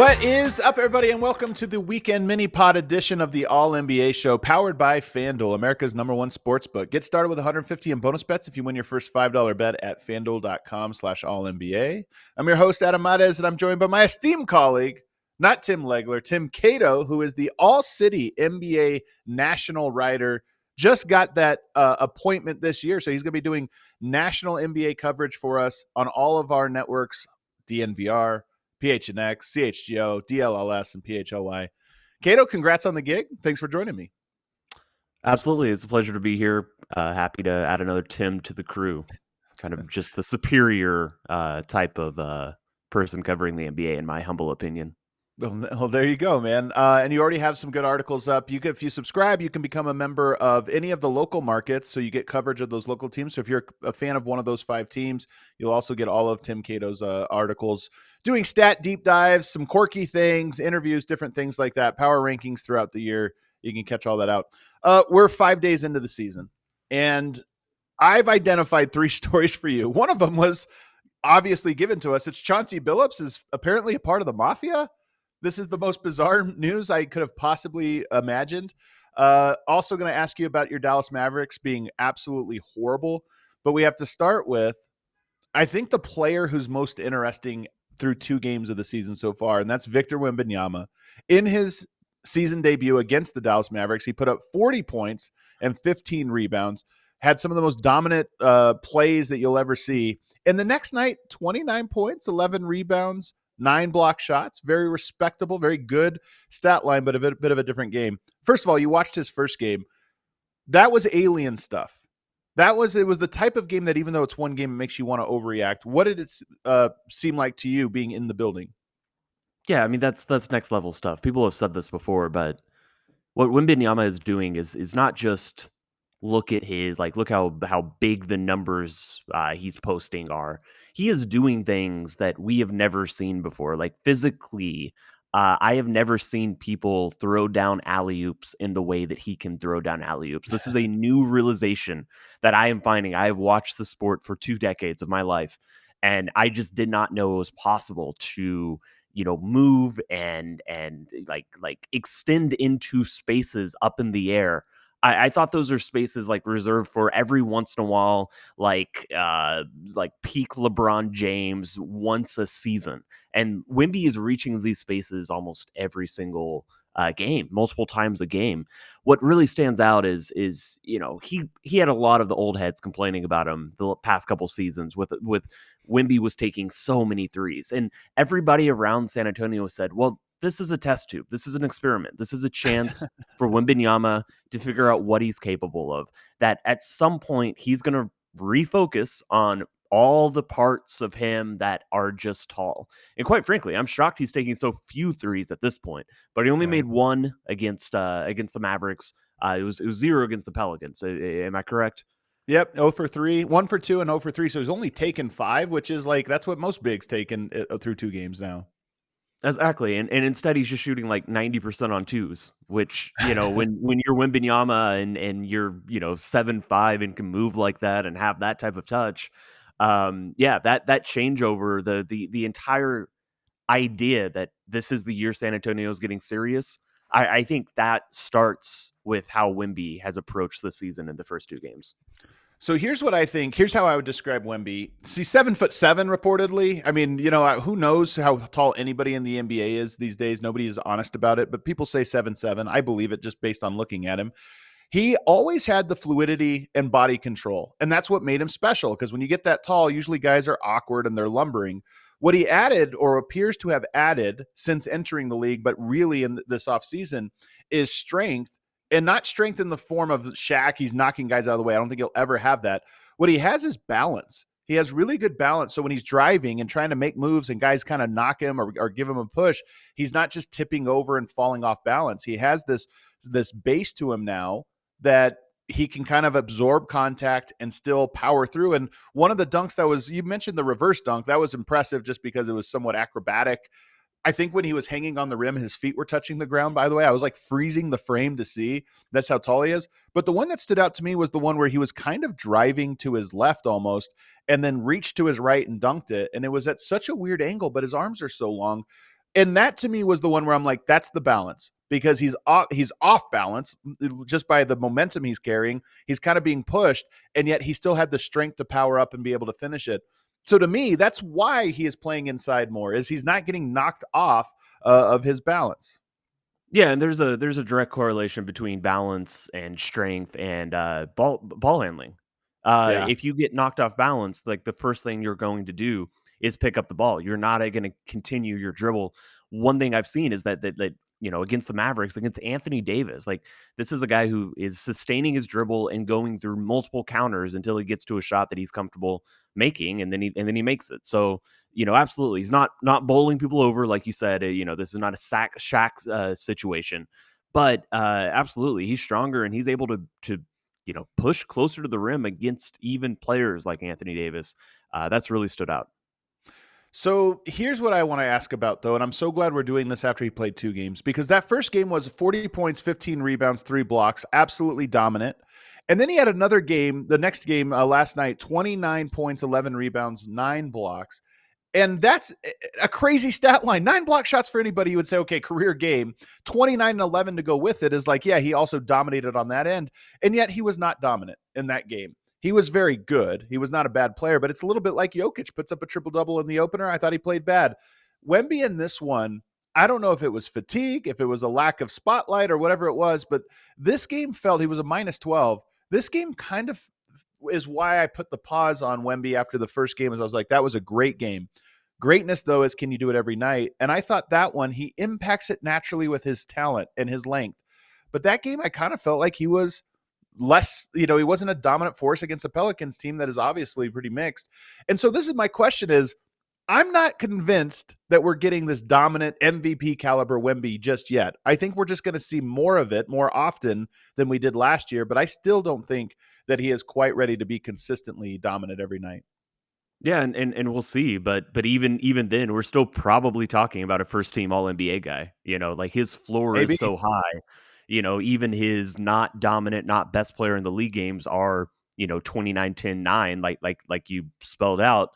What is up, everybody, and welcome to the weekend mini pod edition of the All NBA show, powered by FanDuel, America's #1 sportsbook. Get started with $150 in bonus bets if you win your first $5 bet at FanDuel.com/AllNBA. I'm your host, Adam Mares, and I'm joined by my esteemed colleague, not Tim Legler, Tim Cato, who is the ALLCITY NBA national writer. Just got that appointment this year, so he's going to be doing national NBA coverage for us on all of our networks, DNVR, PHNX, CHGO, DLLS, and PHOY. Cato, congrats on the gig. Thanks for joining me. Absolutely. It's a pleasure to be here. Happy to add another Tim to the crew. Kind of just the superior type of person covering the NBA, in my humble opinion. Well, there you go, man. And you already have some good articles up. If you subscribe, you can become a member of any of the local markets, so you get coverage of those local teams. So if you're a fan of one of those 5 teams, you'll also get all of Tim Cato's articles, doing stat deep dives, some quirky things, interviews, different things like that, power rankings throughout the year. You can catch all that out. We're 5 days into the season, and I've identified 3 stories for you. One of them was obviously given to us. It's Chauncey Billups is apparently a part of the mafia. This is the most bizarre news I could have possibly imagined. Also going to ask you about your Dallas Mavericks being absolutely horrible. But we have to start with, I think, the player who's most interesting through 2 games of the season so far, and that's Victor Wembanyama. In his season debut against the Dallas Mavericks, he put up 40 points and 15 rebounds, had some of the most dominant plays that you'll ever see. And the next night, 29 points, 11 rebounds, 9 block shots, very respectable, very good stat line, but a bit of a different game. First of all, you watched his first game. That was alien stuff. It was the type of game that, even though it's one game, it makes you want to overreact. What did it seem like to you being in the building? Yeah, I mean, that's next level stuff. People have said this before, but what Wembanyama is doing is not just look how big the numbers he's posting are. He is doing things that we have never seen before. Like physically, I have never seen people throw down alley-oops in the way that he can throw down alley-oops. This is a new realization that I am finding. I have watched the sport for 2 decades of my life, and I just did not know it was possible to move and like extend into spaces up in the air. I thought those are spaces like reserved for every once in a while, like peak LeBron James once a season. And Wemby is reaching these spaces almost every single game, multiple times a game. What really stands out is he had a lot of the old heads complaining about him the past couple seasons with Wemby was taking so many threes, and everybody around San Antonio said, well, this is a test tube. This is an experiment. This is a chance for Wembanyama to figure out what he's capable of. That at some point he's going to refocus on all the parts of him that are just tall. And quite frankly, I'm shocked he's taking so few threes at this point. But he only made 1 against the Mavericks. It was 0 against the Pelicans. Am I correct? Yep, 0 for 3, 1 for 2, and 0 for 3. So he's only taken 5, which is that's what most bigs taken through 2 games now. Exactly, and instead he's just shooting like 90% on 2s, which, when you're Wembanyama and you're, 7'5" and can move like that and have that type of touch, that changeover, the entire idea that this is the year San Antonio is getting serious, I think that starts with how Wemby has approached the season in the first 2 games. So here's what I think. Here's how I would describe Wemby. See, 7'7" reportedly. I mean, who knows how tall anybody in the NBA is these days? Nobody is honest about it, but people say 7'7". I believe it just based on looking at him. He always had the fluidity and body control, and that's what made him special, because when you get that tall, usually guys are awkward and they're lumbering. What he added, or appears to have added since entering the league, but really in this offseason, is strength. And not strength in the form of Shaq. He's knocking guys out of the way. I don't think he'll ever have that. What he has is balance. He has really good balance. So when he's driving and trying to make moves and guys kind of knock him or give him a push, he's not just tipping over and falling off balance. He has this base to him now that he can kind of absorb contact and still power through. And one of the dunks you mentioned the reverse dunk. That was impressive just because it was somewhat acrobatic. I think when he was hanging on the rim, his feet were touching the ground, by the way. I was like freezing the frame to see. That's how tall he is. But the one that stood out to me was the one where he was kind of driving to his left almost and then reached to his right and dunked it. And it was at such a weird angle, but his arms are so long. And that to me was the one where I'm like, that's the balance, because he's off balance just by the momentum he's carrying. He's kind of being pushed, and yet he still had the strength to power up and be able to finish it. So to me, that's why he is playing inside more, is he's not getting knocked off of his balance. Yeah, and there's a direct correlation between balance and strength and ball handling. Yeah. If you get knocked off balance, like the first thing you're going to do is pick up the ball. You're not going to continue your dribble. One thing I've seen is that against the Mavericks, against Anthony Davis, like this is a guy who is sustaining his dribble and going through multiple counters until he gets to a shot that he's comfortable making, and then he makes it. So absolutely. He's not bowling people over, like you said. This is not a sack shack situation, but absolutely, he's stronger and he's able to push closer to the rim against even players like Anthony Davis. That's really stood out. So here's what I want to ask about, though, and I'm so glad we're doing this after he played 2 games, because that first game was 40 points, 15 rebounds, 3 blocks, absolutely dominant. And then he had another game, the next game last night, 29 points, 11 rebounds, 9 blocks. And that's a crazy stat line. 9 block shots for anybody, you would say, okay, career game. 29 and 11 to go with it is like, yeah, he also dominated on that end. And yet he was not dominant in that game. He was very good. He was not a bad player, but it's a little bit like Jokic puts up a triple-double in the opener. I thought he played bad. Wemby in this one, I don't know if it was fatigue, if it was a lack of spotlight or whatever it was, but this game felt, he was a minus 12. This game kind of is why I put the pause on Wemby after the first game, as I was like, that was a great game. Greatness, though, is can you do it every night? And I thought that one, he impacts it naturally with his talent and his length. But that game, I kind of felt like he was less, he wasn't a dominant force against a Pelicans team that is obviously pretty mixed. And so this is my question is, I'm not convinced that we're getting this dominant MVP caliber Wemby just yet. I think we're just going to see more of it more often than we did last year, but I still don't think that he is quite ready to be consistently dominant every night. Yeah, and we'll see, but even then, we're still probably talking about a first team All NBA guy. Like his floor is Maybe. so high. Even his not dominant, not best player in the league games are 29, 10, 9, like you spelled out.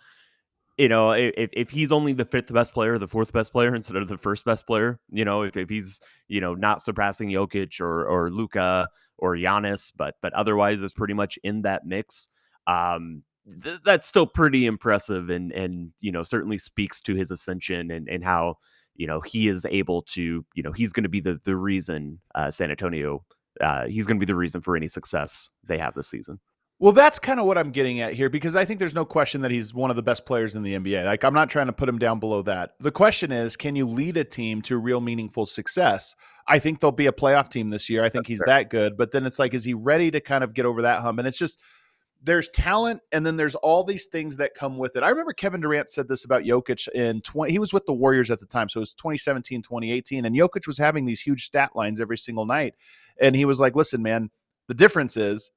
If he's only the fifth best player, the fourth best player instead of the first best player, if he's not surpassing Jokic or Luka or Giannis, but otherwise is pretty much in that mix. That's still pretty impressive, and certainly speaks to his ascension and how he is able to he's going to be the reason San Antonio he's going to be the reason for any success they have this season. Well, that's kind of what I'm getting at here, because I think there's no question that he's one of the best players in the NBA. Like, I'm not trying to put him down below that. The question is, can you lead a team to real meaningful success? I think they'll be a playoff team this year. I think That's he's fair. that good. But then it's like, is he ready to kind of get over that hump? And it's just, there's talent, and then there's all these things that come with it. I remember Kevin Durant said this about Jokic he was with the Warriors at the time. So it was 2017, 2018. And Jokic was having these huge stat lines every single night. And he was like, listen, man, the difference is,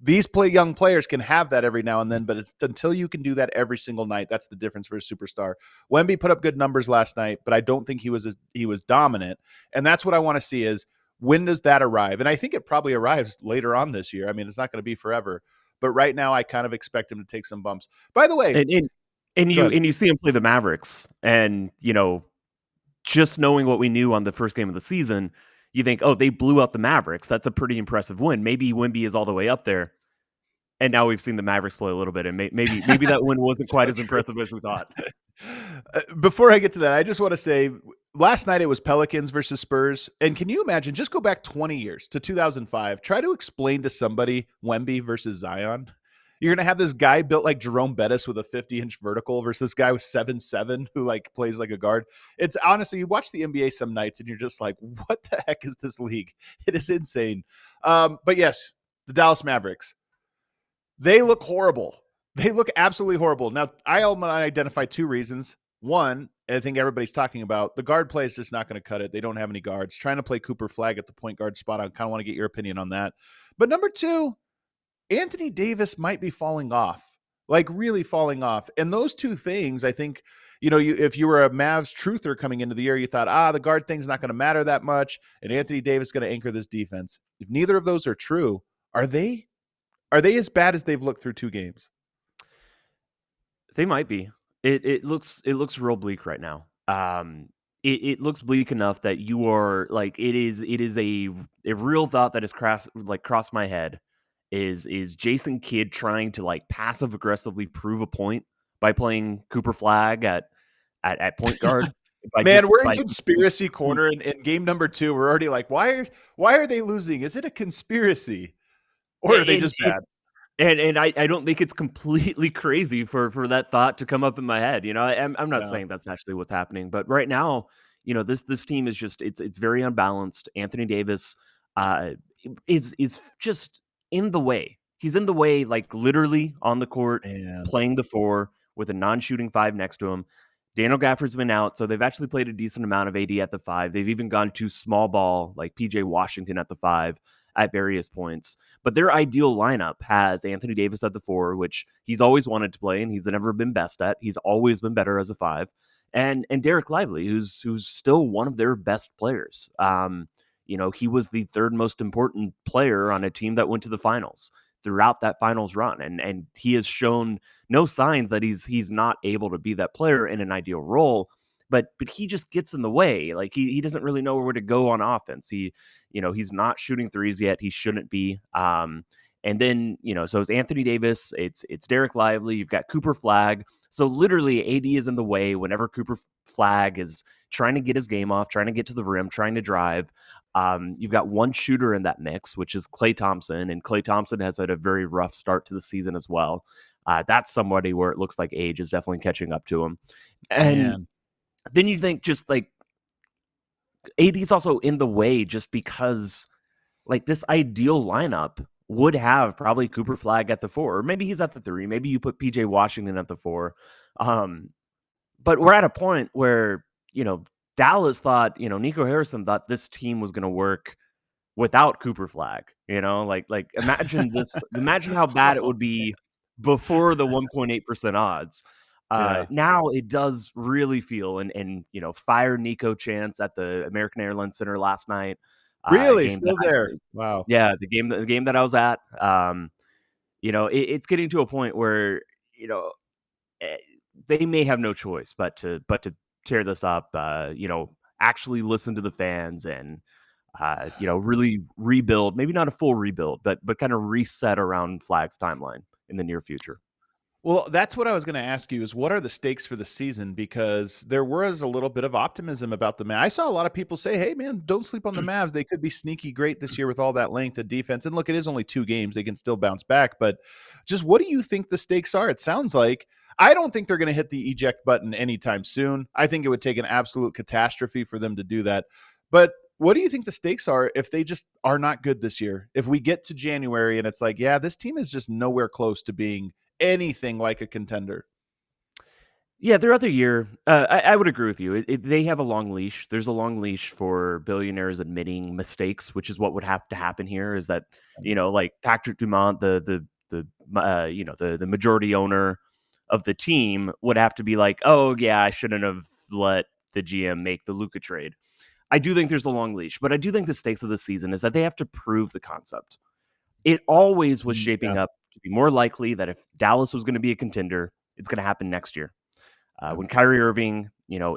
these young players can have that every now and then, but it's until you can do that every single night. That's the difference for a superstar. Wemby put up good numbers last night, but I don't think he was dominant. And that's what I want to see is, when does that arrive? And I think it probably arrives later on this year. I mean, it's not going to be forever, but right now I kind of expect him to take some bumps. By the way, And go you ahead. and you see him play the Mavericks, and just knowing what we knew on the first game of the season, you think, oh, they blew out the Mavericks. That's a pretty impressive win. Maybe Wemby is all the way up there. And now we've seen the Mavericks play a little bit, and maybe that win wasn't quite So as true. impressive as we thought. Before I get to that, I just want to say, last night it was Pelicans versus Spurs. And can you imagine, just go back 20 years to 2005, try to explain to somebody Wemby versus Zion. You're going to have this guy built like Jerome Bettis with a 50-inch vertical versus this guy with 7'7" who like plays like a guard. It's honestly, you watch the NBA some nights and you're just like, what the heck is this league? It is insane. But yes, the Dallas Mavericks, they look horrible. They look absolutely horrible. Now, I'll identify 2 reasons. One, I think everybody's talking about, the guard play is just not going to cut it. They don't have any guards. Trying to play Cooper Flag at the point guard spot, I kind of want to get your opinion on that. But number 2, Anthony Davis might be falling off, like really falling off. And those 2 things, I think, if you were a Mavs truther coming into the year, you thought, the guard thing's not going to matter that much, and Anthony Davis is going to anchor this defense. If neither of those are true, are they as bad as they've looked through 2 games? They might be. It looks real bleak right now. it looks bleak enough that you are like it is a real thought that has crossed my head is Jason Kidd trying to like passive aggressively prove a point by playing Cooper Flag at point guard by Man, just we're in by conspiracy corner in game number 2. We're already like, why are they losing? Is it a conspiracy or are they and just bad? and I don't think it's completely crazy for that thought to come up in my head. I'm not Yeah. saying that's actually what's happening, but right now, this team is just it's very unbalanced. Anthony Davis uh is just in the way. He's in the way, like literally on the court, Man. playing the four with a non-shooting five next to him. Daniel Gafford's been out, so they've actually played a decent amount of AD at the five. They've even gone to small ball, like PJ Washington at the five at various points. But their ideal lineup has Anthony Davis at the four, which he's always wanted to play and he's never been best at. He's always been better as a five. And Derek Lively, who's still one of their best players. He was the third most important player on a team that went to the finals throughout that finals run. And he has shown no signs that he's not able to be that player in an ideal role. But he just gets in the way. Like he doesn't really know where to go on offense. He's not shooting threes yet. He shouldn't be. And then, so it's Anthony Davis, it's Derek Lively, you've got Cooper Flag. So literally AD is in the way whenever Cooper Flag is trying to get his game off, trying to get to the rim, trying to drive. You've got one shooter in that mix, which is Klay Thompson, and Klay Thompson has had a very rough start to the season as well. That's somebody where it looks like age is definitely catching up to him. And Man. then you think just like AD's also in the way just because like this ideal lineup would have probably Cooper Flag at the four, or maybe he's at the three. Maybe you put PJ Washington at the four. But we're at a point where, Dallas thought, Nico Harrison thought this team was going to work without Cooper Flag, like imagine how bad it Oh, would be before the 1.8% odds. yeah. Now it does really feel and fire Nico Chance at the American Airlines Center last night. Really? Game that Still there? Wow. yeah, the game that I was at. It's getting to a point where you know eh, they may have no choice but to tear this up. Actually listen to the fans and really rebuild. Maybe not a full rebuild, but kind of reset around Flag's timeline in the near future. Well, that's what I was going to ask you is what are the stakes for the season? Because there was a little bit of optimism about the Mavs. I saw a lot of people say, hey, man, don't sleep on the Mavs. They could be sneaky great this year with all that length of defense. And look, it is only 2 games. They can still bounce back. But just what do you think the stakes are? It sounds like I don't think they're going to hit the eject button anytime soon. I think it would take an absolute catastrophe for them to do that. But what do you think the stakes are if they just are not good this year? If we get to January and it's like, yeah, this team is just nowhere close to being anything like a contender. Yeah, their other year, I would agree with you. They have a long leash. There's a long leash for billionaires admitting mistakes, which is what would have to happen here. Is that like Patrick Dumont, the majority owner of the team, would have to be like, oh yeah, I shouldn't have let the GM make the Luka trade. I do think there's a long leash, but I do think the stakes of the season is that they have to prove the concept. It always was shaping Yeah, up to be more likely that if Dallas was going to be a contender, it's going to happen next year yeah. when Kyrie Irving,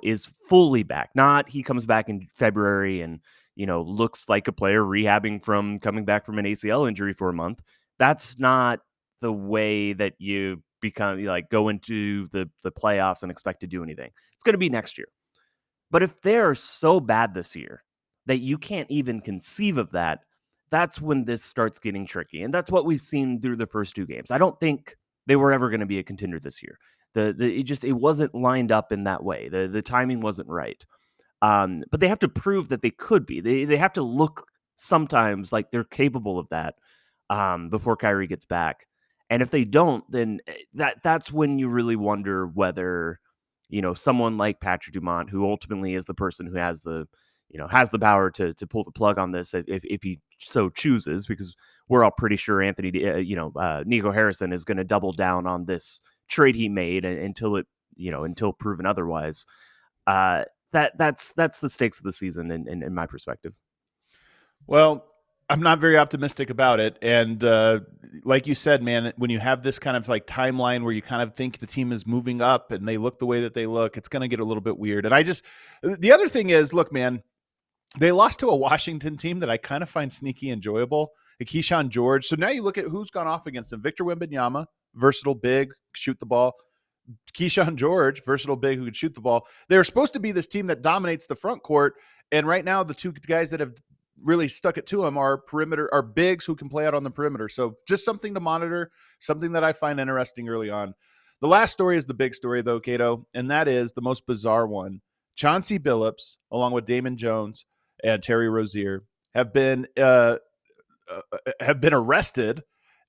is fully back. Not he comes back in February and looks like a player rehabbing from coming back from an ACL injury for a month. That's not the way that you become like go into the playoffs and expect to do anything. It's going to be next year. But if they're so bad this year that you can't even conceive of that, that's when this starts getting tricky. And that's what we've seen through the first 2 games. I don't think they were ever going to be a contender this year. It wasn't lined up in that way. The timing wasn't right. But they have to prove that they could be. They have to look sometimes like they're capable of that before Kyrie gets back. And if they don't, then that's when you really wonder whether someone like Patrick Dumont, who ultimately is the person who has the power to pull the plug on this if he so chooses, because we're all pretty sure Nico Harrison is going to double down on this trade he made until proven otherwise. That's the stakes of the season in my perspective. Well, I'm not very optimistic about it. And like you said, man, when you have this kind of like timeline where you kind of think the team is moving up and they look the way that they look, it's going to get a little bit weird. And the other thing is, look, man, they lost to a Washington team that I kind of find sneaky enjoyable, Keyshawn George. So now you look at who's gone off against them. Victor Wembanyama, versatile big, shoot the ball. Keyshawn George, versatile big who could shoot the ball. They're supposed to be this team that dominates the front court. And right now, the two guys that have really stuck it to them are bigs who can play out on the perimeter. So just something to monitor, something that I find interesting early on. The last story is the big story, though, Cato, and that is the most bizarre one. Chauncey Billups, along with Damon Jones and Terry Rozier, have been arrested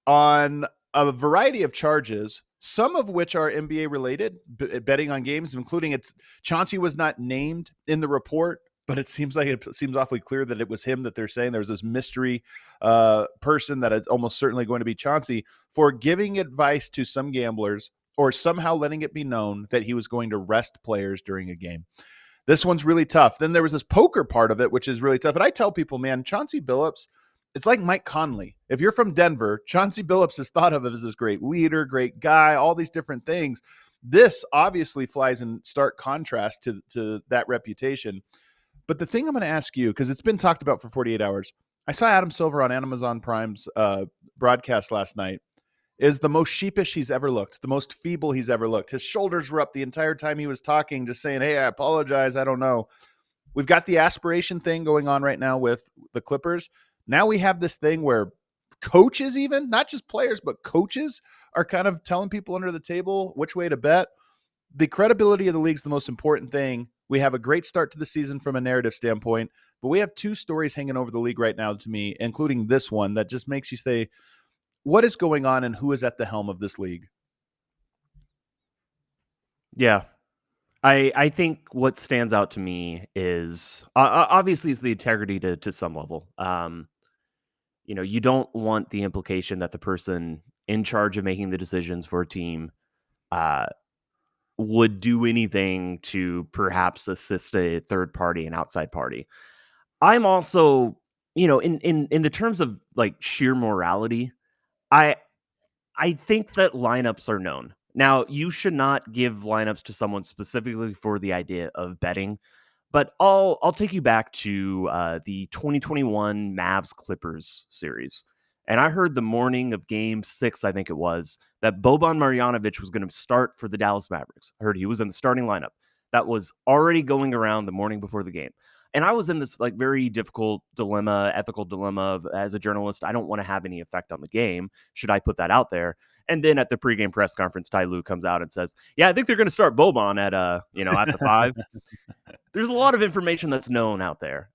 on a variety of charges, some of which are NBA related, betting on games, including Chauncey was not named in the report, but it seems awfully clear that it was him that they're saying. There's this mystery person that is almost certainly going to be Chauncey for giving advice to some gamblers or somehow letting it be known that he was going to rest players during a game. This one's really tough. Then there was this poker part of it, which is really tough. And I tell people, man, Chauncey Billups, it's like Mike Conley. If you're from Denver, Chauncey Billups is thought of as this great leader, great guy, all these different things. This obviously flies in stark contrast to that reputation. But the thing I'm going to ask you, because it's been talked about for 48 hours, I saw Adam Silver on Amazon Prime's broadcast last night, is the most sheepish he's ever looked, the most feeble he's ever looked. His shoulders were up the entire time he was talking, just saying, hey, I apologize, I don't know. We've got the aspiration thing going on right now with the Clippers. Now we have this thing where coaches, even not just players, but coaches are kind of telling people under the table which way to bet. The credibility of the league is the most important thing. We have a great start to the season from a narrative standpoint, but we have two stories hanging over the league right now to me, including this one that just makes you say, what is going on and who is at the helm of this league? Yeah. I think what stands out to me is obviously is the integrity to some level. You don't want the implication that the person in charge of making the decisions for a team would do anything to perhaps assist a third party, an outside party. I'm also, in the terms of like sheer morality, I I think that lineups are known. Now, you should not give lineups to someone specifically for the idea of betting, but I'll take you back to the 2021 Mavs Clippers series. And I heard the morning of game 6, I think it was, that Boban Marjanovic was going to start for the Dallas Mavericks. I heard he was in the starting lineup. That was already going around the morning before the game. And I was in this like very difficult dilemma, ethical dilemma of, as a journalist, I don't want to have any effect on the game. Should I put that out there? And then at the pregame press conference, Ty Lue comes out and says, "Yeah, I think they're going to start Boban at the 5." There's a lot of information that's known out there.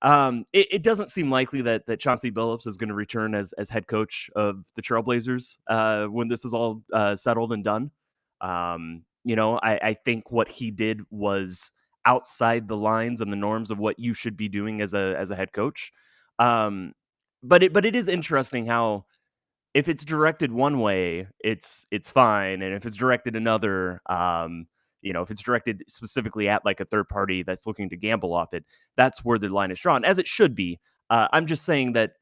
It doesn't seem likely that Chauncey Billups is going to return as head coach of the Trailblazers when this is all settled and done. I think what he did was outside the lines and the norms of what you should be doing as a head coach. But it is interesting how if it's directed one way, it's fine, and if it's directed another, if it's directed specifically at like a third party that's looking to gamble off it, that's where the line is drawn, as it should be. I'm just saying that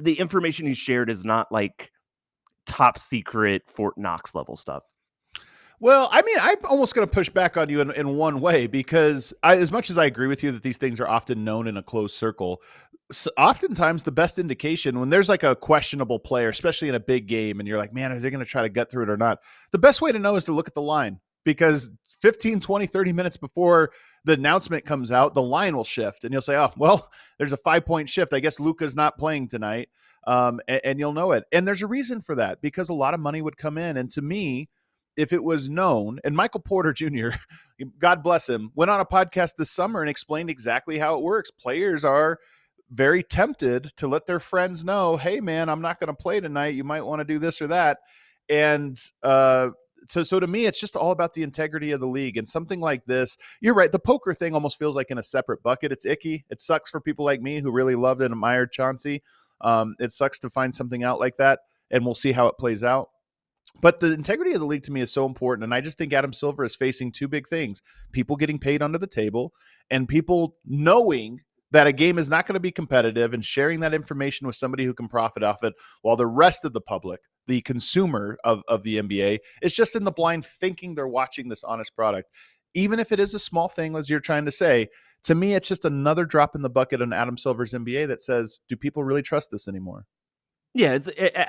the information he shared is not like top secret Fort Knox level stuff. Well, I mean, I'm almost going to push back on you in one way because as much as I agree with you that these things are often known in a closed circle, oftentimes the best indication when there's like a questionable player, especially in a big game, and you're like, man, are they going to try to get through it or not? The best way to know is to look at the line because 15, 20, 30 minutes before the announcement comes out, the line will shift and you'll say, oh, well, there's a 5-point shift. I guess Luka's not playing tonight. And you'll know it. And there's a reason for that because a lot of money would come in. And to me, if it was known, and Michael Porter Jr., God bless him, went on a podcast this summer and explained exactly how it works. Players are very tempted to let their friends know, hey, man, I'm not going to play tonight. You might want to do this or that. And so to me, it's just all about the integrity of the league. And something like this, you're right, the poker thing almost feels like in a separate bucket. It's icky. It sucks for people like me who really loved and admired Chauncey. It sucks to find something out like that, and we'll see how it plays out. But the integrity of the league to me is so important. And I just think Adam Silver is facing two big things: people getting paid under the table and people knowing that a game is not going to be competitive, and sharing that information with somebody who can profit off it, while the rest of the public, the consumer of the NBA, is just in the blind thinking they're watching this honest product. Even if it is a small thing, as you're trying to say, to me, it's just another drop in the bucket on Adam Silver's NBA that says, do people really trust this anymore? Yeah,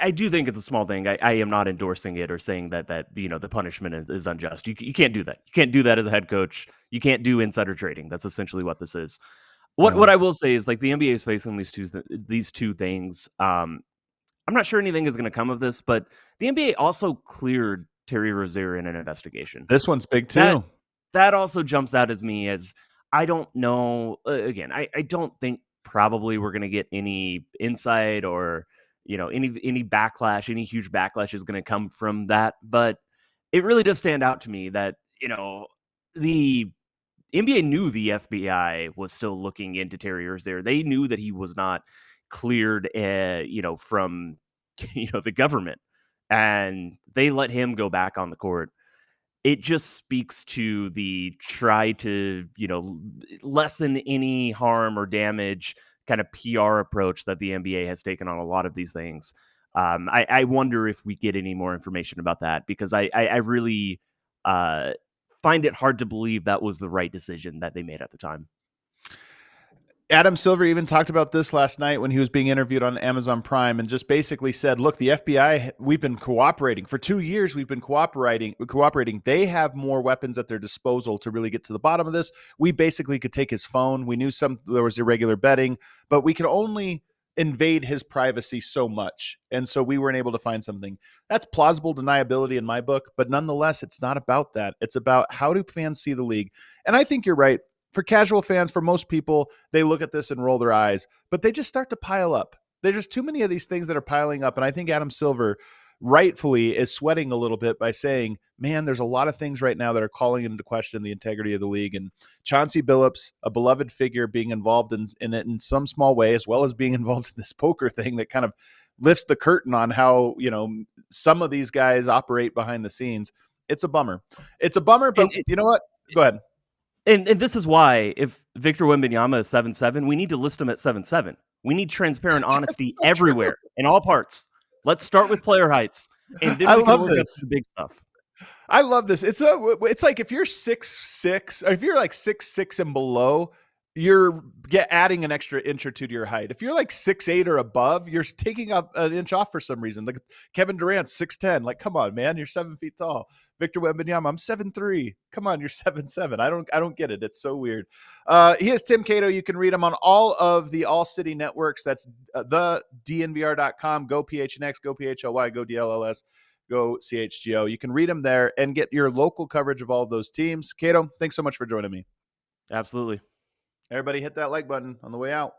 I do think it's a small thing. I am not endorsing it or saying that the punishment is unjust. You can't do that. You can't do that as a head coach. You can't do insider trading. That's essentially what this is. What I will say is, like, the NBA is facing these two things. I'm not sure anything is going to come of this, but the NBA also cleared Terry Rozier in an investigation. This one's big That too. that also jumps out as me as, I don't know. Again, I don't think probably we're going to get any insight or any backlash, any huge backlash is going to come from that. But it really does stand out to me that the NBA knew the FBI was still looking into Terry Rozier. They knew that he was not cleared, from the government, and they let him go back on the court. It just speaks to the try to, lessen any harm or damage kind of PR approach that the NBA has taken on a lot of these things. I wonder if we get any more information about that, because I really find it hard to believe that was the right decision that they made at the time. Adam Silver even talked about this last night when he was being interviewed on Amazon Prime, and just basically said, look, the FBI, we've been cooperating for 2 years. We've been cooperating. They have more weapons at their disposal to really get to the bottom of this. We basically could take his phone. We knew there was irregular betting, but we could only invade his privacy so much. And so we weren't able to find something. That's plausible deniability in my book, but nonetheless, it's not about that. It's about, how do fans see the league? And I think you're right. For casual fans, for most people, they look at this and roll their eyes, but they just start to pile up. There's just too many of these things that are piling up. And I think Adam Silver rightfully is sweating a little bit by saying, man, there's a lot of things right now that are calling into question the integrity of the league. And Chauncey Billups, a beloved figure, being involved in it in some small way, as well as being involved in this poker thing that kind of lifts the curtain on how, some of these guys operate behind the scenes. It's a bummer. It's a bummer, but you know what? Go ahead. And this is why, if Victor Wembanyama is 7'7", we need to list him at 7'7". We need transparent honesty everywhere, in all parts. Let's start with player heights, and then we can work up the big stuff. I love this. It's like, if you're 6'6", or if you're like 6'6" and below, you're adding an extra inch or two to your height. If you're like 6'8" or above, you're taking up an inch off for some reason. Like Kevin Durant, 6'10". Like, come on, man, you're 7 feet tall. Victor Wembanyama, I'm 7'3". Come on, you're 7'7". I don't get it. It's so weird. He is Tim Cato. You can read him on all of the ALLCITY networks. That's the DNVR.com. Go PHNX, go PHLY, go DLLS, go CHGO. You can read him there and get your local coverage of all of those teams. Cato, thanks so much for joining me. Absolutely. Everybody hit that like button on the way out.